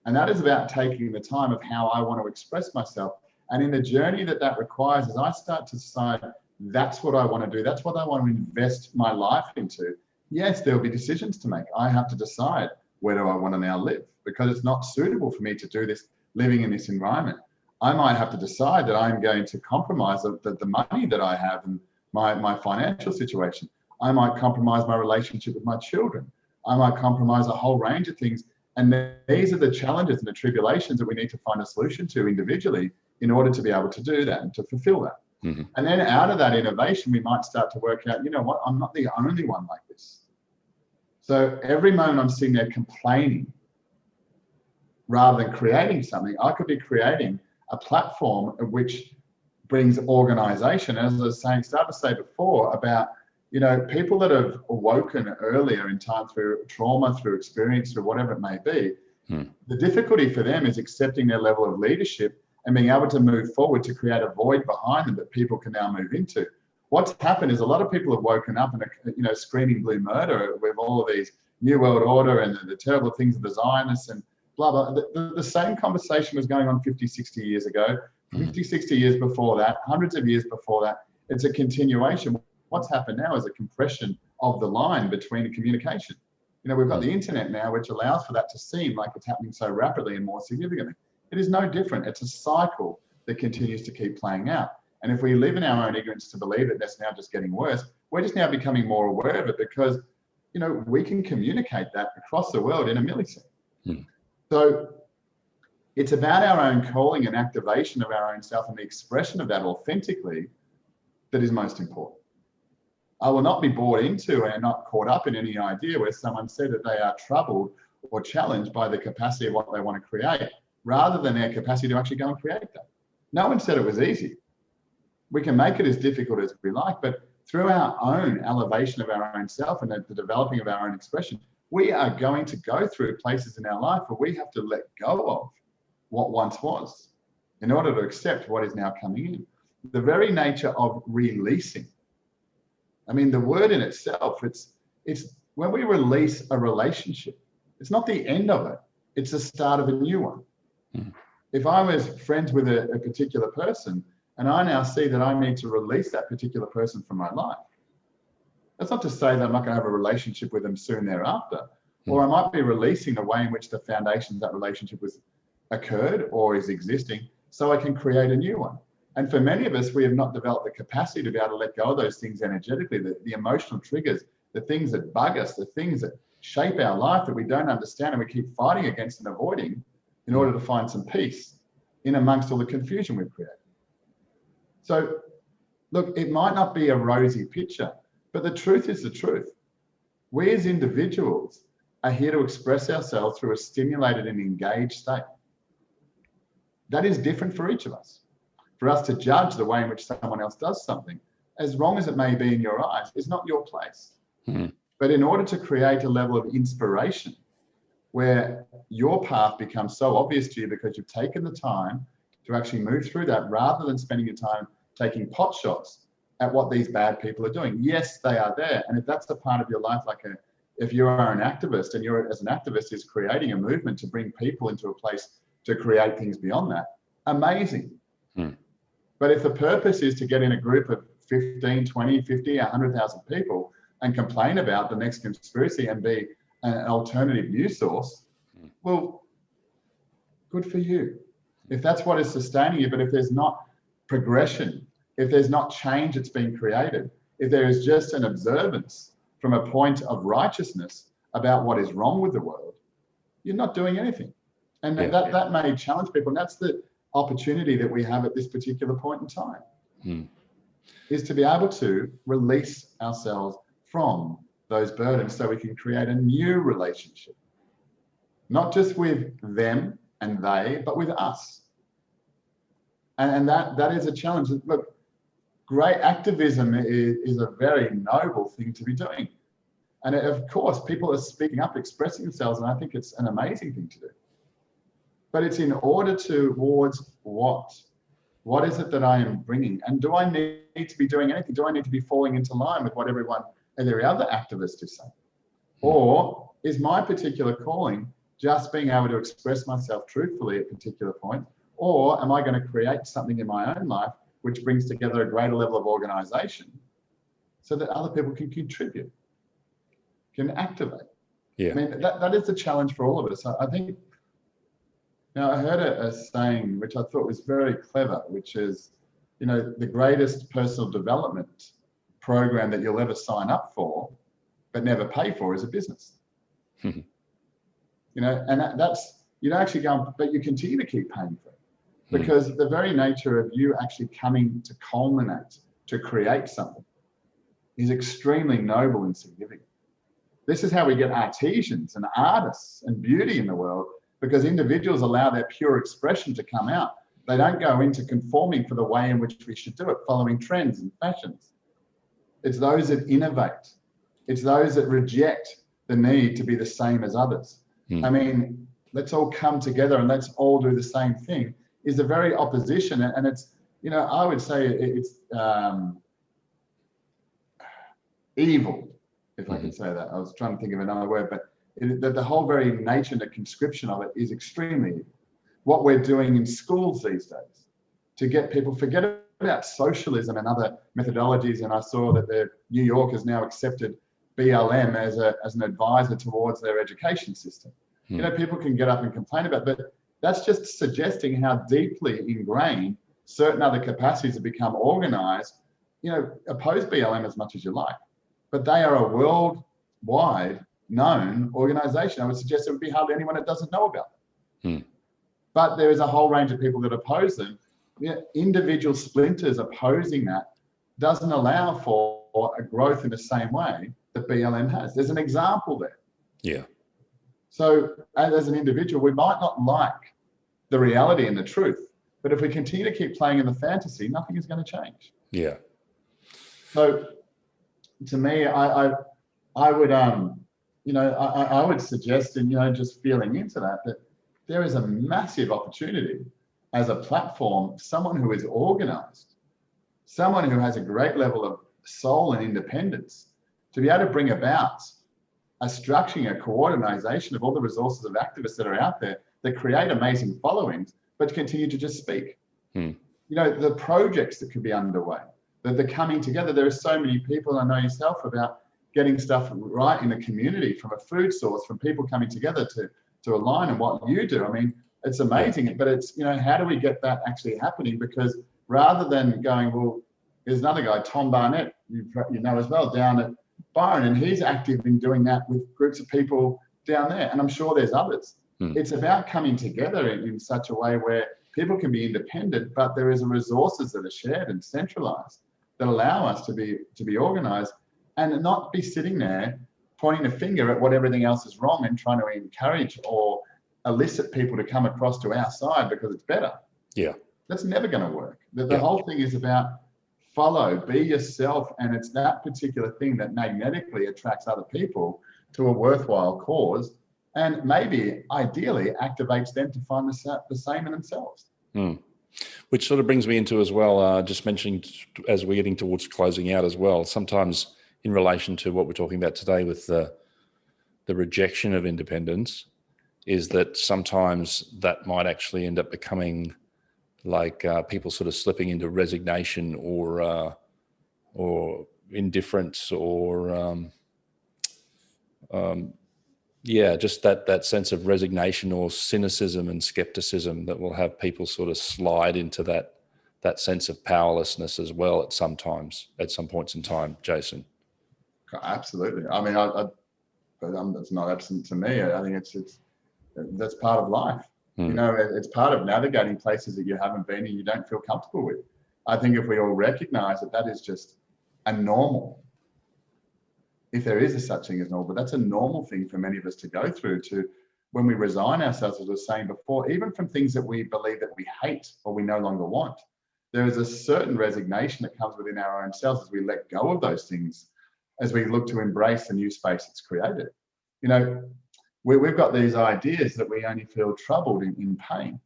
And that is about taking the time of how I want to express myself. And in the journey that requires, as I start to decide, that's what I want to do, that's what I want to invest my life into. Yes, there'll be decisions to make. I have to decide, where do I want to now live? Because it's not suitable for me to do this living in this environment. I might have to decide that I'm going to compromise the money that I have and my financial situation. I might compromise my relationship with my children. I might compromise a whole range of things. And these are the challenges and the tribulations that we need to find a solution to individually in order to be able to do that and to fulfill that. Mm-hmm. And then out of that innovation, we might start to work out, you know what, I'm not the only one like this. So every moment I'm sitting there complaining rather than creating something, I could be creating a platform which brings organization. As I was saying, started to say before about, you know, people that have awoken earlier in time through trauma, through experience, through whatever it may be, the difficulty for them is accepting their level of leadership and being able to move forward to create a void behind them that people can now move into. What's happened is a lot of people have woken up and are, you know, screaming blue murder with all of these New World Order and the terrible things of the Zionists and blah, blah. The same conversation was going on 50, 60 years ago, 50, 60 years before that, hundreds of years before that. It's a continuation. What's happened now is a compression of the line between communication. You know, we've got the internet now, which allows for that to seem like it's happening so rapidly and more significantly. It is no different. It's a cycle that continues to keep playing out. And if we live in our own ignorance to believe that that's now just getting worse, we're just now becoming more aware of it because, you know, we can communicate that across the world in a millisecond. So it's about our own calling and activation of our own self and the expression of that authentically that is most important. I will not be bought into and not caught up in any idea where someone said that they are troubled or challenged by the capacity of what they want to create, rather than their capacity to actually go and create that. No one said it was easy. We can make it as difficult as we like, but through our own elevation of our own self and the developing of our own expression, we are going to go through places in our life where we have to let go of what once was in order to accept what is now coming in. The very nature of releasing. I mean, the word in itself, it's when we release a relationship, it's not the end of it. It's the start of a new one. If I was friends with a particular person and I now see that I need to release that particular person from my life, that's not to say that I'm not going to have a relationship with them soon thereafter, or I might be releasing the way in which the foundation of that relationship was occurred or is existing so I can create a new one. And for many of us, we have not developed the capacity to be able to let go of those things energetically, the emotional triggers, the things that bug us, the things that shape our life that we don't understand and we keep fighting against and avoiding in order to find some peace in amongst all the confusion we've created. So, look, it might not be a rosy picture, but the truth is the truth. We as individuals are here to express ourselves through a stimulated and engaged state. That is different for each of us. For us to judge the way in which someone else does something, as wrong as it may be in your eyes, is not your place. But in order to create a level of inspiration where your path becomes so obvious to you because you've taken the time to actually move through that rather than spending your time taking pot shots at what these bad people are doing. Yes, they are there. And if that's a part of your life, if you are an activist and you're as an activist is creating a movement to bring people into a place to create things beyond that, amazing. But if the purpose is to get in a group of 15, 20, 50, 100,000 people and complain about the next conspiracy and be an alternative news source, well, good for you. If that's what is sustaining you, but if there's not progression, if there's not change that's being created, if there is just an observance from a point of righteousness about what is wrong with the world, you're not doing anything. And that may challenge people. And that's the opportunity that we have at this particular point in time, is to be able to release ourselves from those burdens so we can create a new relationship, not just with them and they, but with us. And that is a challenge. Look, great activism is a very noble thing to be doing. And of course, people are speaking up, expressing themselves, and I think it's an amazing thing to do. But it's in order towards what? What is it that I am bringing? And do I need to be doing anything? Do I need to be falling into line with what every other activist is saying? Or is my particular calling just being able to express myself truthfully at particular points? Or am I going to create something in my own life which brings together a greater level of organization so that other people can contribute, can activate? Yeah. I mean, that is the challenge for all of us. I think, now I heard a saying which I thought was very clever, which is, the greatest personal development program that you'll ever sign up for, but never pay for, is a business. And that's, you don't actually go, but you continue to keep paying for it. Because the very nature of you actually coming to culminate, to create something, is extremely noble and significant. This is how we get artisans and artists and beauty in the world, because individuals allow their pure expression to come out. They don't go into conforming for the way in which we should do it, following trends and fashions. It's those that innovate. It's those that reject the need to be the same as others. I mean, let's all come together and let's all do the same thing, is the very opposition. And it's, I would say it's evil, if I can say that. I was trying to think of another word, but the whole very nature and the conscription of it is extremely evil. What we're doing in schools these days to get people, forget about socialism and other methodologies. And I saw that New York has now accepted BLM as an advisor towards their education system. People can get up and complain about it, but that's just suggesting how deeply ingrained certain other capacities have become organized. Oppose BLM as much as you like, but they are a worldwide known organization. I would suggest it would be hardly anyone that doesn't know about them. But there is a whole range of people that oppose them. Individual splinters opposing that doesn't allow for a growth in the same way that BLM has. There's an example there. Yeah. So as an individual, we might not like the reality and the truth, but if we continue to keep playing in the fantasy, nothing is going to change. Yeah. So to me, I would, I would suggest, and, just feeling into that there is a massive opportunity as a platform, someone who is organized, someone who has a great level of soul and independence, to be able to bring about a structuring, a coordination of all the resources of activists that are out there that create amazing followings, but continue to just speak. The projects that could be underway, that they're coming together. There are so many people, I know yourself, about getting stuff right in the community, from a food source, from people coming together to align in what you do. I mean, it's amazing, but it's, how do we get that actually happening? Because rather than going, well, there's another guy, Tom Barnett, you know as well, down at Byron, and he's active in doing that with groups of people down there, and I'm sure there's others. It's about coming together in such a way where people can be independent, but there is resources that are shared and centralized that allow us to be organized and not be sitting there pointing a finger at what everything else is wrong and trying to encourage or elicit people to come across to our side because it's better. Yeah. That's never going to work. The whole thing is about follow, be yourself, and it's that particular thing that magnetically attracts other people to a worthwhile cause, and maybe ideally activates them to find the same in themselves. Which sort of brings me into as well, just mentioning as we're getting towards closing out as well, sometimes in relation to what we're talking about today with the rejection of independence, is that sometimes that might actually end up becoming like people sort of slipping into resignation or indifference or just that sense of resignation or cynicism and skepticism that will have people sort of slide into that sense of powerlessness as well at some points in time, Jason. Absolutely. I mean, it's not absent to me. I think that's part of life. It's part of navigating places that you haven't been and you don't feel comfortable with. I think if we all recognize that is just a normal if there is a such thing as normal, but that's a normal thing for many of us to go through, to when we resign ourselves, as I was saying before, even from things that we believe that we hate or we no longer want. There is a certain resignation that comes within our own selves as we let go of those things, as we look to embrace the new space it's created. You know, we've got these ideas that we only feel troubled in pain.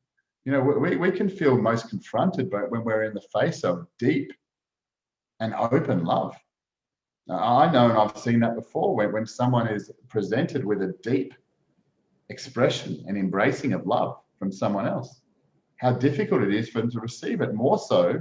You know, we can feel most confronted but when we're in the face of deep and open love. I know, and I've seen that before, when someone is presented with a deep expression and embracing of love from someone else, how difficult it is for them to receive it, more so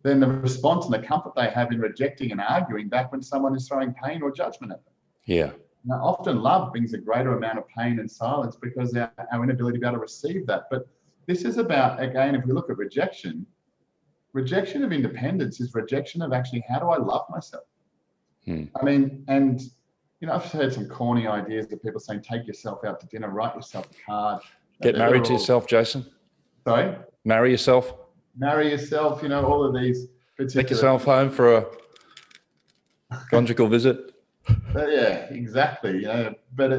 than the response and the comfort they have in rejecting and arguing back when someone is throwing pain or judgment at them. Yeah. Now, often love brings a greater amount of pain and silence because our inability to be able to receive that. But this is about, again, if we look at rejection of independence is rejection of actually, how do I love myself? I mean, and you know, I've heard some corny ideas of people saying, take yourself out to dinner, write yourself a card. Get married to yourself, Jason. Sorry? Marry yourself. Marry yourself, you know, all of these particular... Take yourself home for a conjugal visit. Yeah, exactly. You know, but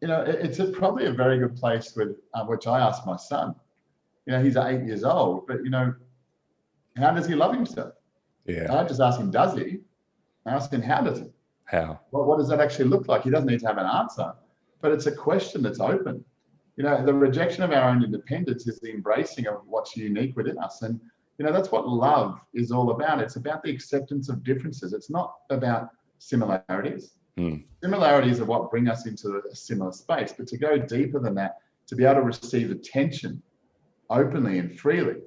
you know, it's probably a very good place with which I asked my son. You know, he's 8 years old, but you know, how does he love himself? Yeah. I don't just ask him, does he? I ask him, how does he? How? Well, what does that actually look like? He doesn't need to have an answer, but it's a question that's open. You know, the rejection of our own independence is the embracing of what's unique within us. And, you know, that's what love is all about. It's about the acceptance of differences. It's not about similarities. Similarities are what bring us into a similar space, but to go deeper than that, to be able to receive attention openly and freely,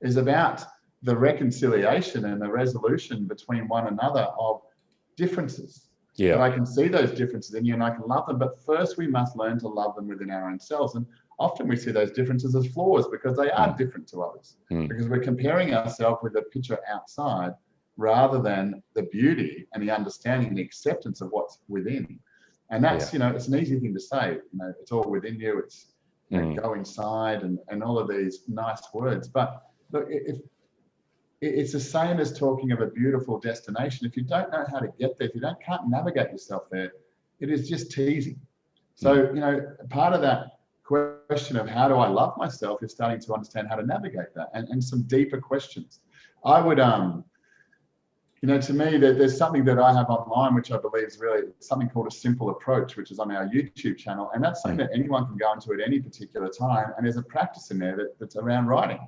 is about the reconciliation and the resolution between one another of differences. Yeah. That I can see those differences in you and I can love them, but first we must learn to love them within our own selves. And often we see those differences as flaws because they are different to others, because we're comparing ourselves with a picture outside rather than the beauty and the understanding and the acceptance of what's within. And that's, you know, it's an easy thing to say, you know, it's all within you, it's you know, go inside and all of these nice words. But look, if it's the same as talking of a beautiful destination. If you don't know how to get there, if you can't navigate yourself there, it is just teasing. So, you know, part of that question of how do I love myself is starting to understand how to navigate that and some deeper questions. I would, you know, to me, there's something that I have online, which I believe is really something called a simple approach, which is on our YouTube channel. And that's something that anyone can go into at any particular time. And there's a practice in there that's around writing.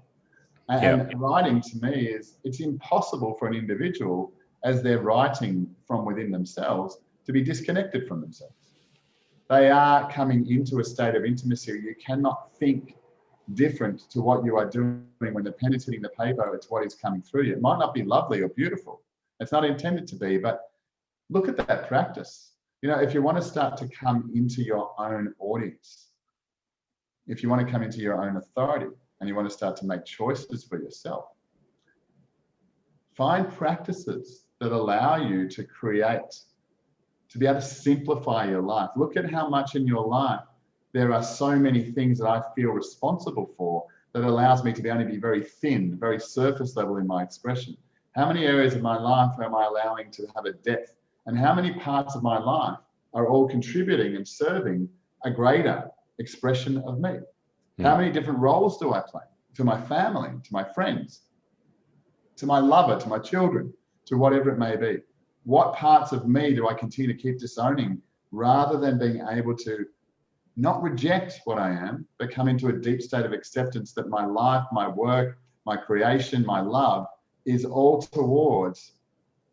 And writing to me it's impossible for an individual as they're writing from within themselves to be disconnected from themselves. They are coming into a state of intimacy. You cannot think different to what you are doing when the pen is hitting the paper. It's what is coming through you. It might not be lovely or beautiful. It's not intended to be, but look at that practice. You know, if you want to start to come into your own audience, if you want to come into your own authority, and you want to start to make choices for yourself, find practices that allow you to create, to be able to simplify your life. Look at how much in your life there are so many things that I feel responsible for that allows me to be able to be very thin, very surface level in my expression. How many areas of my life am I allowing to have a depth? And how many parts of my life are all contributing and serving a greater expression of me? How many different roles do I play to my family, to my friends, to my lover, to my children, to whatever it may be? What parts of me do I continue to keep disowning rather than being able to not reject what I am, but come into a deep state of acceptance that my life, my work, my creation, my love is all towards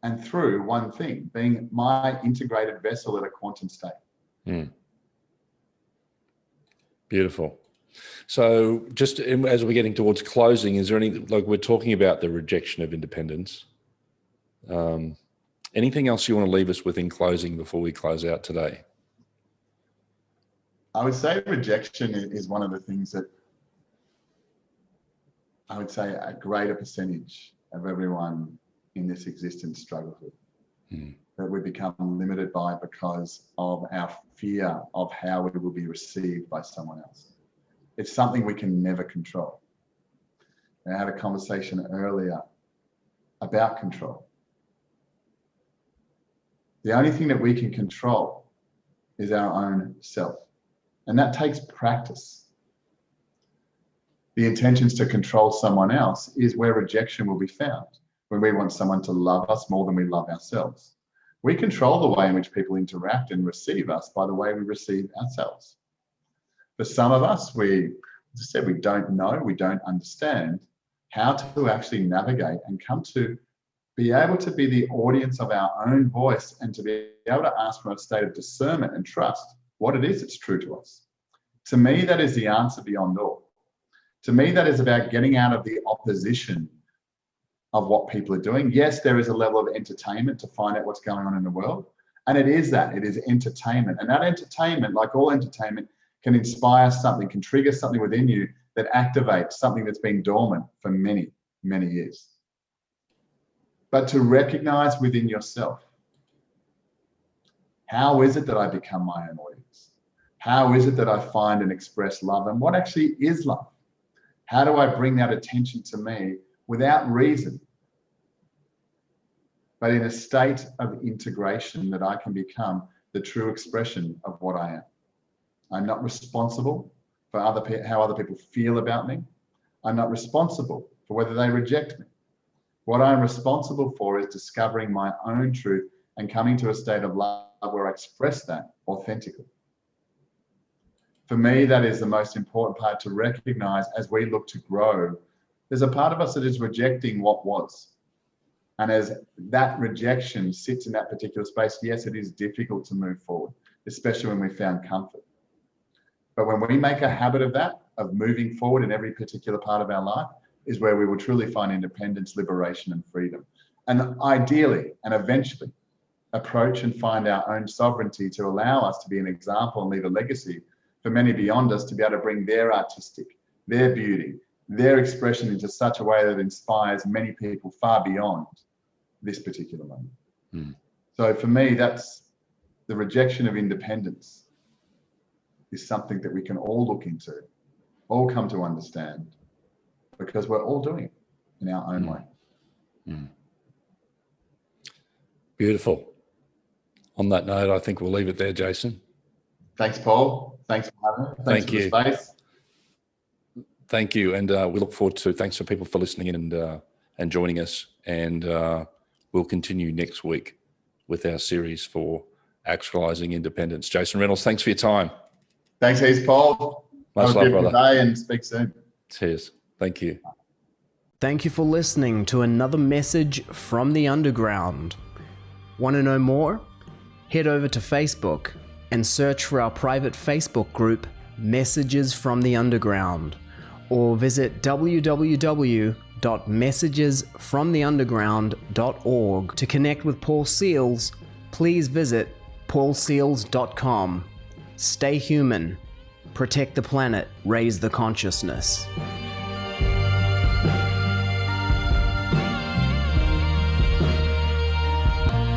and through one thing, being my integrated vessel at a quantum state. Beautiful. So just as we're getting towards closing, is there any, like we're talking about the rejection of independence, anything else you want to leave us with in closing before we close out today? I would say rejection is one of the things that I would say a greater percentage of everyone in this existence struggles with, that we become limited by because of our fear of how we will be received by someone else. It's something we can never control. I had a conversation earlier about control. The only thing that we can control is our own self. And that takes practice. The intentions to control someone else is where rejection will be found, when we want someone to love us more than we love ourselves. We control the way in which people interact and receive us by the way we receive ourselves. For some of us, as I said, we don't know, we don't understand how to actually navigate and come to be able to be the audience of our own voice and to be able to ask from a state of discernment and trust what it is that's true to us. To me, that is the answer beyond all. To me, that is about getting out of the opposition of what people are doing. Yes, there is a level of entertainment to find out what's going on in the world. And it is that, it is entertainment. And that entertainment, like all entertainment, can inspire something, can trigger something within you that activates something that's been dormant for many, many years. But to recognize within yourself, how is it that I become my own audience? How is it that I find and express love? And what actually is love? How do I bring that attention to me without reason, but in a state of integration that I can become the true expression of what I am? I'm not responsible for how other people feel about me. I'm not responsible for whether they reject me. What I'm responsible for is discovering my own truth and coming to a state of love where I express that authentically. For me, that is the most important part to recognize as we look to grow. There's a part of us that is rejecting what was. And as that rejection sits in that particular space, yes, it is difficult to move forward, especially when we found comfort. But when we make a habit of that, of moving forward in every particular part of our life, is where we will truly find independence, liberation, and freedom. And ideally, and eventually, approach and find our own sovereignty to allow us to be an example and leave a legacy for many beyond us to be able to bring their artistic, their beauty, their expression into such a way that inspires many people far beyond this particular moment. Mm. So for me, that's the rejection of independence is something that we can all look into, all come to understand, because we're all doing it in our own way. Mm. Beautiful. On that note, I think we'll leave it there, Jason. Thanks, Paul. Thanks for having me. Thanks for the space. Thank you. And we look forward to, thanks for people for listening in and joining us. And we'll continue next week with our series for Actualising Independence. Jason Reynolds, thanks for your time. Thanks, heaps, Paul. Much love, brother. Day and speak soon. Cheers. Thank you. Thank you for listening to another message from the underground. Want to know more? Head over to Facebook and search for our private Facebook group, Messages from the Underground, or visit www.messagesfromtheunderground.org. To connect with Paul Seils, please visit paulseils.com. Stay human, protect the planet, raise the consciousness.